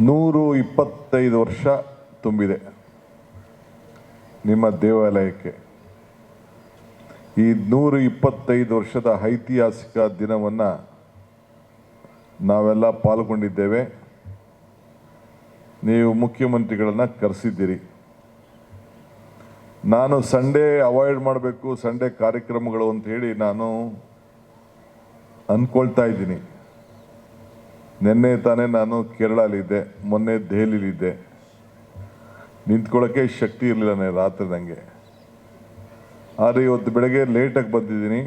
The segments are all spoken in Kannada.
125 ವರ್ಷ ತುಂಬಿದೆ ನಿಮ್ಮ ದೇವಾಲಯಕ್ಕೆ. ಈ 125 ವರ್ಷದ ಐತಿಹಾಸಿಕ ದಿನವನ್ನು ನಾವೆಲ್ಲ ಪಾಲ್ಗೊಂಡಿದ್ದೇವೆ. ನೀವು ಮುಖ್ಯಮಂತ್ರಿಗಳನ್ನು ಕರೆಸಿದ್ದೀರಿ. ನಾನು ಸಂಡೇ ಅವಾಯ್ಡ್ ಮಾಡಬೇಕು, ಸಂಡೇ ಕಾರ್ಯಕ್ರಮಗಳು ಅಂತ ಹೇಳಿ ನಾನು ಅಂದ್ಕೊಳ್ತಾ ಇದ್ದೀನಿ. ನಿನ್ನೆ ತಾನೇ ನಾನು ಕೇರಳಲ್ಲಿದ್ದೆ, ಮೊನ್ನೆ ದೆಹಲಿಲಿದ್ದೆ. ನಿಂತ್ಕೊಳ್ಳೋಕ್ಕೆ ಶಕ್ತಿ ಇರಲಿಲ್ಲ ರಾತ್ರಿ ನನಗೆ. ಆದರೆ ಇವತ್ತು ಬೆಳಗ್ಗೆ ಲೇಟಾಗಿ ಬಂದಿದ್ದೀನಿ.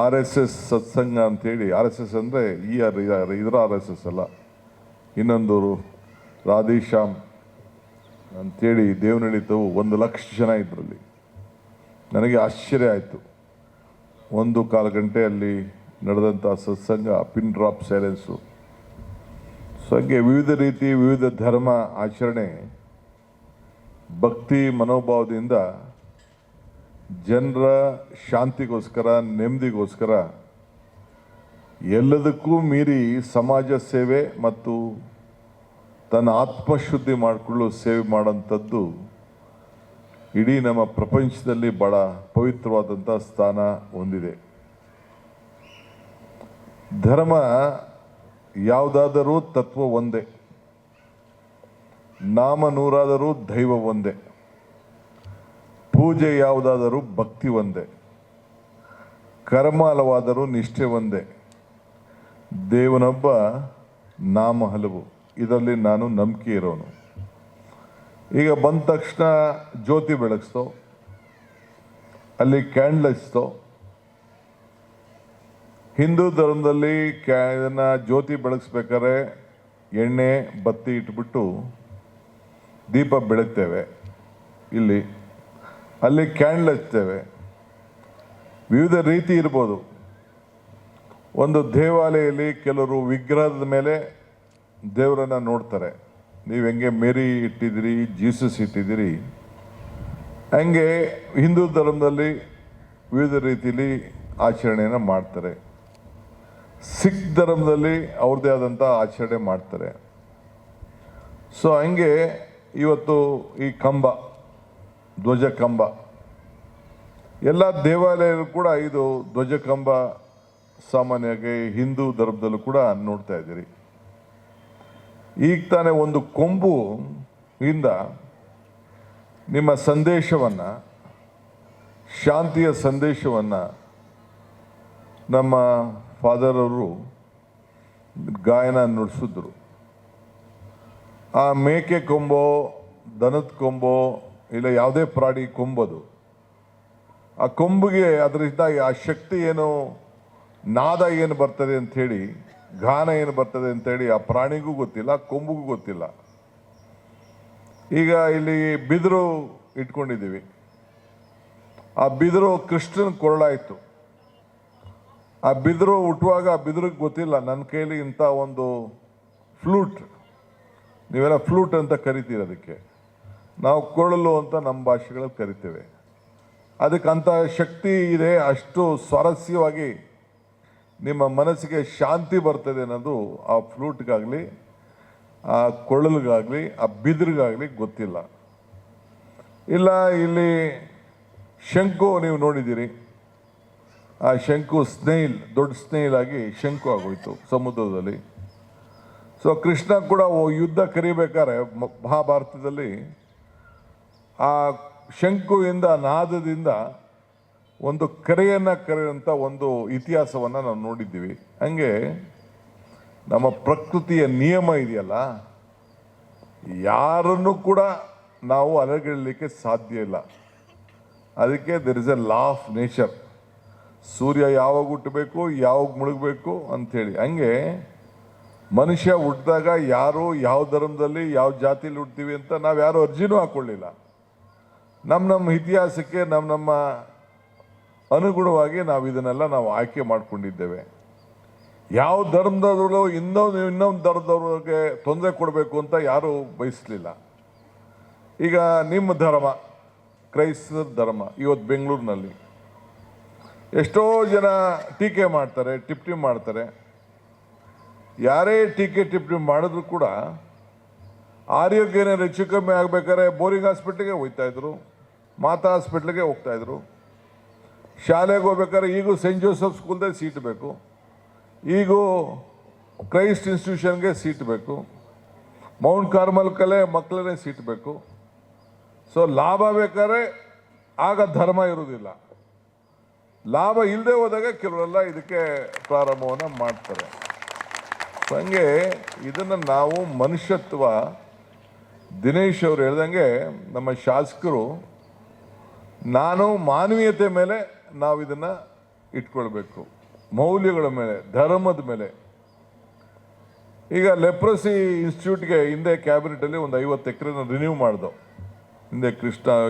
RSS ಸತ್ಸಂಗ ಅಂಥೇಳಿ, RSS ಅಂದರೆ ಇದರ RSS ಅಲ್ಲ, ಇನ್ನೊಂದು ರಾಧೇಶ್ಯಾಮ್ ಅಂಥೇಳಿ ದೇವನಹಳ್ಳಿತವು 1 ಲಕ್ಷ ಜನ ಇದರಲ್ಲಿ. ನನಗೆ ಆಶ್ಚರ್ಯ ಆಯಿತು. 1.25 ಗಂಟೆ ಅಲ್ಲಿ ನಡೆದಂಥ ಸತ್ಸಂಗ, ಪಿನ್ ಡ್ರಾಪ್ ಸೈಲೆನ್ಸು. ಸೊ ಹಾಗೆ ವಿವಿಧ ರೀತಿ, ವಿವಿಧ ಧರ್ಮ ಆಚರಣೆ, ಭಕ್ತಿ ಮನೋಭಾವದಿಂದ ಜನರ ಶಾಂತಿಗೋಸ್ಕರ, ನೆಮ್ಮದಿಗೋಸ್ಕರ, ಎಲ್ಲದಕ್ಕೂ ಮೀರಿ ಸಮಾಜ ಸೇವೆ ಮತ್ತು ತನ್ನ ಆತ್ಮಶುದ್ಧಿ ಮಾಡಿಕೊಳ್ಳಲು ಸೇವೆ ಮಾಡೋಂಥದ್ದು ಇಡೀ ನಮ್ಮ ಪ್ರಪಂಚದಲ್ಲಿ ಭಾಳ ಪವಿತ್ರವಾದಂಥ ಸ್ಥಾನ ಹೊಂದಿದೆ. ಧರ್ಮ ಯಾವುದಾದರೂ ತತ್ವ ಒಂದೇ, ನಾಮ ನೂರಾದರೂ ದೈವ ಒಂದೇ, ಪೂಜೆ ಯಾವುದಾದರೂ ಭಕ್ತಿ ಒಂದೇ, ಕರ್ಮ ಹಲವಾದರೂ ನಿಷ್ಠೆ ಒಂದೇ, ದೇವನೊಬ್ಬ ನಾಮ ಹಲವು. ಇದರಲ್ಲಿ ನಾನು ನಂಬಿಕೆ ಇರೋನು. ಈಗ ಬಂದ ತಕ್ಷಣ ಜ್ಯೋತಿ ಬೆಳಗಿಸ್ತೋ, ಅಲ್ಲಿ ಕ್ಯಾಂಡಲ್ ಹಚ್ತೋ. ಹಿಂದೂ ಧರ್ಮದಲ್ಲಿ ಇದನ್ನು ಜ್ಯೋತಿ ಬೆಳಗಿಸ್ಬೇಕಾದ್ರೆ ಎಣ್ಣೆ ಬತ್ತಿ ಇಟ್ಬಿಟ್ಟು ದೀಪ ಬೆಳಗ್ತೇವೆ. ಅಲ್ಲಿ ಕ್ಯಾಂಡಲ್ ಹಚ್ತೇವೆ. ವಿವಿಧ ರೀತಿ ಇರ್ಬೋದು. ಒಂದು ದೇವಾಲಯದಲ್ಲಿ ಕೆಲವರು ವಿಗ್ರಹದ ಮೇಲೆ ದೇವರನ್ನು ನೋಡ್ತಾರೆ. ನೀವು ಹೆಂಗೆ ಮೇರಿ ಇಟ್ಟಿದ್ದೀರಿ, ಜೀಸಸ್ ಇಟ್ಟಿದ್ದೀರಿ, ಹಂಗೆ ಹಿಂದೂ ಧರ್ಮದಲ್ಲಿ ವಿವಿಧ ರೀತಿಯಲ್ಲಿ ಆಚರಣೆಯನ್ನು ಮಾಡ್ತಾರೆ. ಸಿಖ್ ಧರ್ಮದಲ್ಲಿ ಅವ್ರದ್ದೇ ಆದಂಥ ಆಚರಣೆ ಮಾಡ್ತಾರೆ. ಸೊ ಹಂಗೆ ಇವತ್ತು ಈ ಕಂಬ, ಧ್ವಜ ಕಂಬ, ಎಲ್ಲ ದೇವಾಲಯಗಳು ಕೂಡ ಇದು ಧ್ವಜ ಕಂಬ ಸಾಮಾನ್ಯವಾಗಿ ಹಿಂದೂ ಧರ್ಮದಲ್ಲೂ ಕೂಡ ನೋಡ್ತಾ ಇದ್ದೀರಿ. ಈಗ ತಾನೇ ಒಂದು ಕೊಂಬು ಇಂದ ನಿಮ್ಮ ಸಂದೇಶವನ್ನು, ಶಾಂತಿಯ ಸಂದೇಶವನ್ನು ನಮ್ಮ ಫಾದರ್ ಅವರು ಗಾಯನ ನುಡಿಸಿದ್ರು. ಆ ಮೇಕೆ ಕೊಂಬೋ, ದನದ ಕೊಂಬೋ, ಇಲ್ಲ ಯಾವುದೇ ಪ್ರಾಣಿ ಕೊಂಬೋದು, ಆ ಕೊಂಬಿಗೆ ಅದರಿಂದ ಆ ಶಕ್ತಿ ಏನು, ನಾದ ಏನು ಬರ್ತದೆ ಅಂಥೇಳಿ, ಗಾನ ಏನು ಬರ್ತದೆ ಅಂಥೇಳಿ ಆ ಪ್ರಾಣಿಗೂ ಗೊತ್ತಿಲ್ಲ, ಕೊಂಬಿಗೂ ಗೊತ್ತಿಲ್ಲ. ಈಗ ಇಲ್ಲಿ ಬಿದಿರು ಇಟ್ಕೊಂಡಿದ್ದೀವಿ. ಆ ಬಿದಿರು ಕೃಷ್ಣನ ಕೊರಳಾಯಿತು. ಆ ಬಿದಿರು ಹುಟ್ಟುವಾಗ ಆ ಬಿದಿರಿಗೆ ಗೊತ್ತಿಲ್ಲ ನನ್ನ ಕೈಲಿ ಇಂಥ ಒಂದು ಫ್ಲೂಟ್, ನೀವೆಲ್ಲ ಫ್ಲೂಟ್ ಅಂತ ಕರಿತೀರಿ, ಅದಕ್ಕೆ ನಾವು ಕೊರಳು ಅಂತ ನಮ್ಮ ಭಾಷೆಗಳಲ್ಲಿ ಕರಿತೇವೆ. ಅದಕ್ಕೆ ಅಂಥ ಶಕ್ತಿ ಇದೆ. ಅಷ್ಟು ಸ್ವಾರಸ್ಯವಾಗಿ ನಿಮ್ಮ ಮನಸ್ಸಿಗೆ ಶಾಂತಿ ಬರ್ತದೆ ಅನ್ನೋದು ಆ ಫ್ಲೂಟ್ಗಾಗಲಿ, ಆ ಕೊಳಲ್ಗಾಗಲಿ, ಆ ಬಿದಿರಿಗಾಗಲಿ ಗೊತ್ತಿಲ್ಲ. ಇಲ್ಲ, ಇಲ್ಲಿ ಶಂಕು ನೀವು ನೋಡಿದ್ದೀರಿ. ಆ ಶಂಕು ಸ್ನೇಹಿಲ್, ದೊಡ್ಡ ಸ್ನೇಹಿಲ್ ಆಗಿ ಶಂಕು ಆಗೋಯ್ತು ಸಮುದ್ರದಲ್ಲಿ. ಸೊ ಕೃಷ್ಣ ಕೂಡ ಯುದ್ಧ ಕರಿಬೇಕಾದ್ರೆ ಮಹಾಭಾರತದಲ್ಲಿ ಆ ಶಂಕುವಿಂದ, ನಾದದಿಂದ ಒಂದು ಕರೆಯನ್ನು ಕರೆಯುವಂಥ ಒಂದು ಇತಿಹಾಸವನ್ನು ನಾವು ನೋಡಿದ್ದೀವಿ. ಹಂಗೆ ನಮ್ಮ ಪ್ರಕೃತಿಯ ನಿಯಮ ಇದೆಯಲ್ಲ, ಯಾರನ್ನು ಕೂಡ ನಾವು ಅಲಗಲಿಕ್ಕೆ ಸಾಧ್ಯ ಇಲ್ಲ. ಅದಕ್ಕೆ there is a law of nature. ಸೂರ್ಯ ಯಾವಾಗ ಹುಟ್ಟಬೇಕು, ಯಾವಾಗ ಮುಳುಗಬೇಕು ಅಂಥೇಳಿ. ಹಂಗೆ ಮನುಷ್ಯ ಹುಟ್ಟಿದಾಗ ಯಾರು ಯಾವ ಧರ್ಮದಲ್ಲಿ ಯಾವ ಜಾತಿಯಲ್ಲಿ ಹುಡ್ತೀವಿ ಅಂತ ನಾವು ಯಾರು ಅರ್ಜಿನೂ ಹಾಕ್ಕೊಳ್ಳಿಲ್ಲ. ನಮ್ಮ ಇತಿಹಾಸಕ್ಕೆ ನಮ್ಮ ಅನುಗುಣವಾಗಿ ನಾವು ಇದನ್ನೆಲ್ಲ ನಾವು ಆಯ್ಕೆ ಮಾಡಿಕೊಂಡಿದ್ದೇವೆ. ಯಾವ ಧರ್ಮದವರು ಇನ್ನೊಂದು ಧರ್ಮದವ್ರಿಗೆ ತೊಂದರೆ ಕೊಡಬೇಕು ಅಂತ ಯಾರೂ ಬಯಸಲಿಲ್ಲ. ಈಗ ನಿಮ್ಮ ಧರ್ಮ, ಕ್ರೈಸ್ತ ಧರ್ಮ, ಇವತ್ತು ಬೆಂಗಳೂರಿನಲ್ಲಿ ಎಷ್ಟೋ ಜನ ಟೀಕೆ ಮಾಡ್ತಾರೆ, ಟಿಪ್ಪಣಿ ಮಾಡ್ತಾರೆ. ಯಾರೇ ಟೀಕೆ ಟಿಪ್ಪಣಿ ಮಾಡಿದ್ರು ಕೂಡ ಆರೋಗ್ಯ ಏನಾದ್ರು ಹೆಚ್ಚು ಕಮ್ಮಿ ಆಗ್ಬೇಕಾದ್ರೆ ಬೋರಿಂಗ್ ಹಾಸ್ಪಿಟ್ಲಿಗೆ ಹೋಗ್ತಾಯಿದ್ರು, ಮಾತಾ ಹಾಸ್ಪಿಟ್ಲಿಗೆ ಹೋಗ್ತಾಯಿದ್ರು. ಶಾಲೆಗೆ ಹೋಗ್ಬೇಕಾದ್ರೆ ಈಗೂ ಸೆಂಟ್ ಜೋಸೆಫ್ ಸ್ಕೂಲ್ದಲ್ಲಿ ಸೀಟ್ ಬೇಕು, ಈಗೂ ಕ್ರೈಸ್ಟ್ ಇನ್ಸ್ಟಿಟ್ಯೂಷನ್ಗೆ ಸೀಟ್ ಬೇಕು, ಮೌಂಟ್ ಕಾರ್ಮಲ್ ಕಲೆ ಮಕ್ಕಳೇ ಸೀಟ್ ಬೇಕು. ಸೊ ಲಾಭ ಬೇಕಾದ್ರೆ ಆಗ ಧರ್ಮ ಇರುವುದಿಲ್ಲ, ಲಾಭ ಇಲ್ಲದೆ ಹೋದಾಗ ಕೆಲವರೆಲ್ಲ ಇದಕ್ಕೆ ಪ್ರಾರಂಭವನ್ನು ಮಾಡ್ತಾರೆ. ಸೊ ಹಂಗೆ ಇದನ್ನು ನಾವು ಮನುಷ್ಯತ್ವ, ದಿನೇಶ್ ಅವರು ಹೇಳ್ದಂಗೆ ನಮ್ಮ ಶಾಸಕರು, ನಾನು ಮಾನವೀಯತೆ ಮೇಲೆ ನಾವು ಇದನ್ನು ಇಟ್ಕೊಳ್ಬೇಕು, ಮೌಲ್ಯಗಳ ಮೇಲೆ, ಧರ್ಮದ ಮೇಲೆ. ಈಗ ಲೆಪ್ರಸಿ ಇನ್ಸ್ಟಿಟ್ಯೂಟ್ಗೆ ಹಿಂದೆ ಕ್ಯಾಬಿನೆಟಲ್ಲಿ ಒಂದು 50 ಎಕರೆನ ರಿನ್ಯೂ ಮಾಡ್ದೋ, ಹಿಂದೆ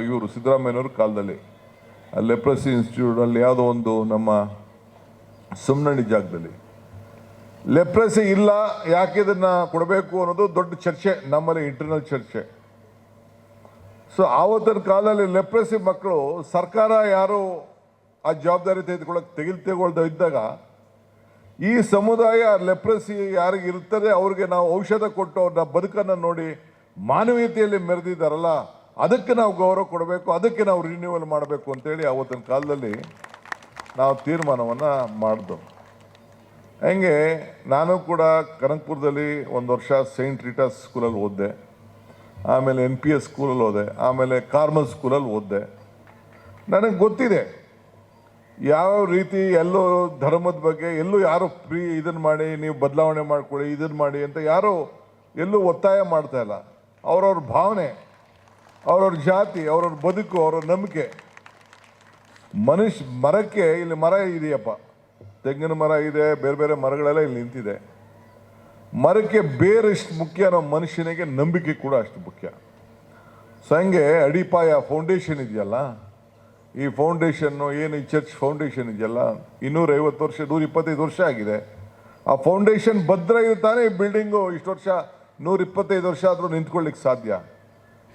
ಇವರು ಸಿದ್ದರಾಮಯ್ಯನವ್ರ ಕಾಲದಲ್ಲಿ. ಆ ಲೆಪ್ರಸಿ ಇನ್ಸ್ಟಿಟ್ಯೂಟಲ್ಲಿ ಯಾವುದೋ ಒಂದು ನಮ್ಮ ಸುಮ್ನಳ್ಳಿ ಜಾಗದಲ್ಲಿ ಲೆಪ್ರಸಿ ಇಲ್ಲ, ಯಾಕೆ ಇದನ್ನು ಕೊಡಬೇಕು ಅನ್ನೋದು ದೊಡ್ಡ ಚರ್ಚೆ, ನಮ್ಮಲ್ಲಿ ಇಂಟರ್ನಲ್ ಚರ್ಚೆ. ಸೊ ಆವತ್ತಿನ ಕಾಲದಲ್ಲಿ ಲೆಪ್ರಸಿ ಮಕ್ಕಳು ಸರ್ಕಾರ ಯಾರು ಆ ಜವಾಬ್ದಾರಿ ತೆಗೆದುಕೊಳ್ತಾ ಇದ್ದಾಗ ಈ ಸಮುದಾಯ ಲೆಪ್ರಸಿ ಯಾರಿಗೆ ಇರ್ತದೆ ಅವ್ರಿಗೆ ನಾವು ಔಷಧ ಕೊಟ್ಟು ಅವ್ರನ್ನ ಬದುಕನ್ನು ನೋಡಿ ಮಾನವೀಯತೆಯಲ್ಲಿ ಮೆರೆದಿದ್ದಾರಲ್ಲ, ಅದಕ್ಕೆ ನಾವು ಗೌರವ ಕೊಡಬೇಕು, ಅದಕ್ಕೆ ನಾವು ರಿನ್ಯೂವಲ್ ಮಾಡಬೇಕು ಅಂತೇಳಿ ಆವತ್ತಿನ ಕಾಲದಲ್ಲಿ ನಾವು ತೀರ್ಮಾನವನ್ನು ಮಾಡಿದೆವು. ಹಂಗೆ ನಾನು ಕೂಡ ಕನಕಪುರದಲ್ಲಿ 1 ವರ್ಷ ಸೈಂಟ್ ರೀಟಾಸ್ ಸ್ಕೂಲಲ್ಲಿ ಓದಿದೆ, ಆಮೇಲೆ NPS ಸ್ಕೂಲಲ್ಲಿ ಓದೆ, ಆಮೇಲೆ ಕಾರ್ಮಲ್ ಸ್ಕೂಲಲ್ಲಿ ಓದಿದೆ. ನನಗೆ ಗೊತ್ತಿದೆ ಯಾವ ರೀತಿ ಎಲ್ಲೋ ಧರ್ಮದ ಬಗ್ಗೆ ಎಲ್ಲೂ ಯಾರು ಇದನ್ನು ಮಾಡಿ ನೀವು ಬದಲಾವಣೆ ಮಾಡ್ಕೊಳ್ಳಿ, ಇದನ್ನು ಮಾಡಿ ಅಂತ ಯಾರು ಎಲ್ಲೂ ಒತ್ತಾಯ ಮಾಡ್ತಾ ಇಲ್ಲ. ಅವ್ರವ್ರ ಭಾವನೆ, ಅವ್ರವ್ರ ಜಾತಿ, ಅವ್ರವ್ರ ಬದುಕು, ಅವ್ರವ್ರ ನಂಬಿಕೆ. ಮರಕ್ಕೆ ಇಲ್ಲಿ ಮರ ಇದೆಯಪ್ಪ, ತೆಂಗಿನ ಮರ ಇದೆ, ಬೇರೆ ಬೇರೆ ಮರಗಳೆಲ್ಲ ಇಲ್ಲಿ ನಿಂತಿದೆ. ಮರಕ್ಕೆ ಬೇರೆ ಎಷ್ಟು ಮುಖ್ಯನೋ ಮನುಷ್ಯನಿಗೆ ನಂಬಿಕೆ ಕೂಡ ಅಷ್ಟು ಮುಖ್ಯ. ಸೊ ಹಂಗೆ ಅಡಿಪಾಯ ಫೌಂಡೇಶನ್ ಇದೆಯಲ್ಲ, ಈ ಫೌಂಡೇಶನ್ನು ಏನು ಈ ಚರ್ಚ್ ಫೌಂಡೇಶನ್ ಇದೆಯಲ್ಲ, 250 ವರ್ಷ 125 ವರ್ಷ ಆಗಿದೆ. ಆ ಫೌಂಡೇಶನ್ ಭದ್ರ ಇರ್ತಾನೆ ಈ ಬಿಲ್ಡಿಂಗು ಇಷ್ಟು ವರ್ಷ 125 ವರ್ಷ ಆದರೂ ನಿಂತ್ಕೊಳ್ಳಿಕ್ಕೆ ಸಾಧ್ಯ.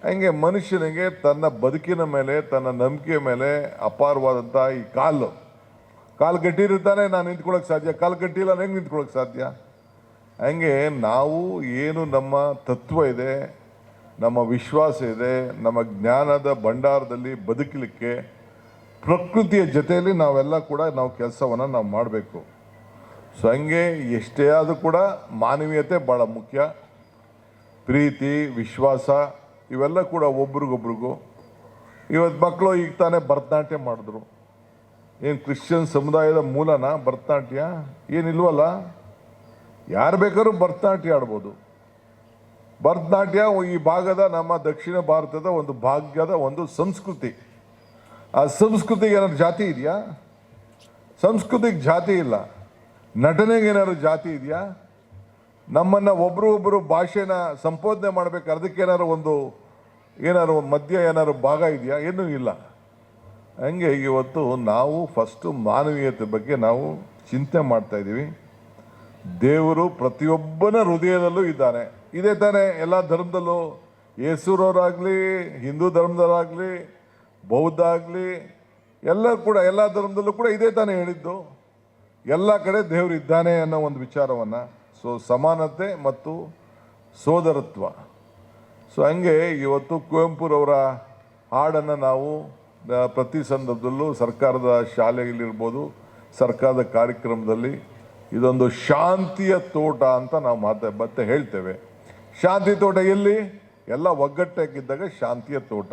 ಹಂಗೆ ಮನುಷ್ಯನಿಗೆ ತನ್ನ ಬದುಕಿನ ಮೇಲೆ, ತನ್ನ ನಂಬಿಕೆ ಮೇಲೆ ಅಪಾರವಾದಂಥ ಈ ಕಾಲು ಗಟ್ಟಿರಿರ್ತಾನೆ ನಾನು ನಿಂತ್ಕೊಳ್ಳೋಕೆ ಸಾಧ್ಯ, ಕಾಲು ಗಟ್ಟಿಲ್ಲ ಹೆಂಗೆ ನಿಂತ್ಕೊಳ್ಳೋಕೆ ಸಾಧ್ಯ. ಹಂಗೆ ನಾವು ಏನು ನಮ್ಮ ತತ್ವ ಇದೆ, ನಮ್ಮ ವಿಶ್ವಾಸ ಇದೆ, ನಮ್ಮ ಜ್ಞಾನದ ಭಂಡಾರದಲ್ಲಿ ಬದುಕಲಿಕ್ಕೆ ಪ್ರಕೃತಿಯ ಜೊತೆಯಲ್ಲಿ ನಾವೆಲ್ಲ ಕೂಡ ನಾವು ಕೆಲಸವನ್ನು ನಾವು ಮಾಡಬೇಕು. ಸೊ ಹಂಗೆ ಎಷ್ಟೇ ಆದರೂ ಕೂಡ ಮಾನವೀಯತೆ ಭಾಳ ಮುಖ್ಯ, ಪ್ರೀತಿ, ವಿಶ್ವಾಸ ಇವೆಲ್ಲ ಕೂಡ ಒಬ್ರಿಗೊಬ್ರಿಗೂ. ಇವತ್ತು ಮಕ್ಕಳು ಈಗ ತಾನೇ ಭರತನಾಟ್ಯ ಮಾಡಿದ್ರು. ಏನು ಕ್ರಿಶ್ಚಿಯನ್ ಸಮುದಾಯದ ಮೂಲನ ಭರತನಾಟ್ಯ? ಏನಿಲ್ವಲ್ಲ, ಯಾರು ಬೇಕಾದ್ರೂ ಭರತನಾಟ್ಯ ಆಡ್ಬೋದು. ಭರತನಾಟ್ಯ ಈ ಭಾಗದ ನಮ್ಮ ದಕ್ಷಿಣ ಭಾರತದ ಒಂದು ಭಾಗ್ಯದ ಒಂದು ಸಂಸ್ಕೃತಿ. ಆ ಸಂಸ್ಕೃತಿಗೆ ಏನಾದ್ರು ಜಾತಿ ಇದೆಯಾ? ಸಂಸ್ಕೃತಿಗೆ ಜಾತಿ ಇಲ್ಲ. ನಟನೆಗೆ ಏನಾದ್ರು ಜಾತಿ ಇದೆಯಾ? ನಮ್ಮನ್ನು ಒಬ್ಬರು ಭಾಷೆನ ಸಂಬೋಧನೆ ಮಾಡಬೇಕು, ಅದಕ್ಕೇನಾದ್ರು ಒಂದು ಮಧ್ಯ ಏನಾದ್ರು ಭಾಗ ಇದೆಯಾ? ಏನೂ ಇಲ್ಲ. ಹಂಗೆ ಇವತ್ತು ನಾವು ಫಸ್ಟು ಮಾನವೀಯತೆ ಬಗ್ಗೆ ನಾವು ಚಿಂತೆ ಮಾಡ್ತಾ ಇದ್ದೀವಿ. ದೇವರು ಪ್ರತಿಯೊಬ್ಬನ ಹೃದಯದಲ್ಲೂ ಇದ್ದಾನೆ. ಇದೇ ತಾನೇ ಎಲ್ಲ ಧರ್ಮದಲ್ಲೂ, ಯೇಸುರವರಾಗಲಿ, ಹಿಂದೂ ಧರ್ಮದವರಾಗಲಿ, ಬೌದ್ಧ ಆಗಲಿ, ಎಲ್ಲ ಧರ್ಮದಲ್ಲೂ ಕೂಡ ಇದೇ ತಾನೇ ಹೇಳಿದ್ದು. ಎಲ್ಲ ಕಡೆ ದೇವರು ಇದ್ದಾನೆ ಅನ್ನೋ ಒಂದು ವಿಚಾರವನ್ನು. ಸೊ ಸಮಾನತೆ ಮತ್ತು ಸೋದರತ್ವ. ಸೊ ಹಂಗೆ ಇವತ್ತು ಕುವೆಂಪುರವರ ಹಾಡನ್ನು ನಾವು ಪ್ರತಿ ಸಂದರ್ಭದಲ್ಲೂ ಸರ್ಕಾರದ ಶಾಲೆಯಲ್ಲಿರ್ಬೋದು, ಸರ್ಕಾರದ ಕಾರ್ಯಕ್ರಮದಲ್ಲಿ ಇದೊಂದು ಶಾಂತಿಯ ತೋಟ ಅಂತ ನಾವು ಮತ್ತೆ ಹೇಳ್ತೇವೆ. ಶಾಂತಿ ತೋಟ ಎಲ್ಲಿ? ಎಲ್ಲ ಒಗ್ಗಟ್ಟಾಗಿದ್ದಾಗ ಶಾಂತಿಯ ತೋಟ.